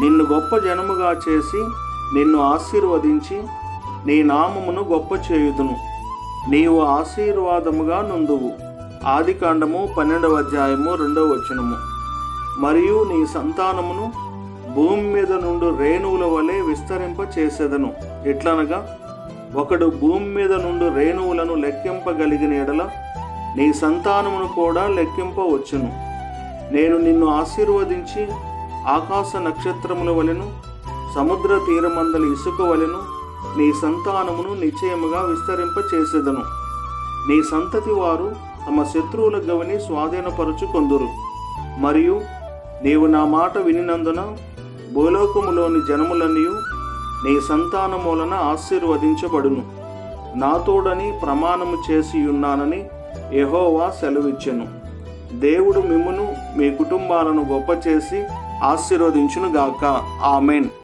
నిన్ను గొప్ప జనముగా చేసి నిన్ను ఆశీర్వదించి నీ నామమును గొప్ప చేయుదును. నీవు ఆశీర్వాదముగా నుందువు. ఆదికాండము 12:2. మరియు నీ సంతానమును భూమి మీద నుండి రేణువుల వలె విస్తరింప చేసేదను. ఎట్లనగా ఒకడు భూమి మీద నుండి రేణువులను లెక్కింపగలిగిన ఎడల నీ సంతానమును కూడా లెక్కింపవచ్చును. నేను నిన్ను ఆశీర్వదించి ఆకాశ నక్షత్రముల వలెను సముద్ర తీరమందలి ఇసుక వలెను నీ సంతానమును నిశ్చయముగా విస్తరింప చేసేదను. నీ సంతతి వారు తమ శత్రువుల గవిని స్వాధీనపరుచుకొందురు. మరియు నీవు నా మాట వినినందున భూలోకములోని జనములన్నీయు నీ సంతానము వలన ఆశీర్వదించబడును. నా తోడని ప్రమాణము చేసి ఉన్నానని యెహోవా సెలవిచ్చెను. దేవుడు మిమ్మును మీ కుటుంబాలను గొప్ప చేసి ఆశీర్వదించునుగాక. ఆమేన్.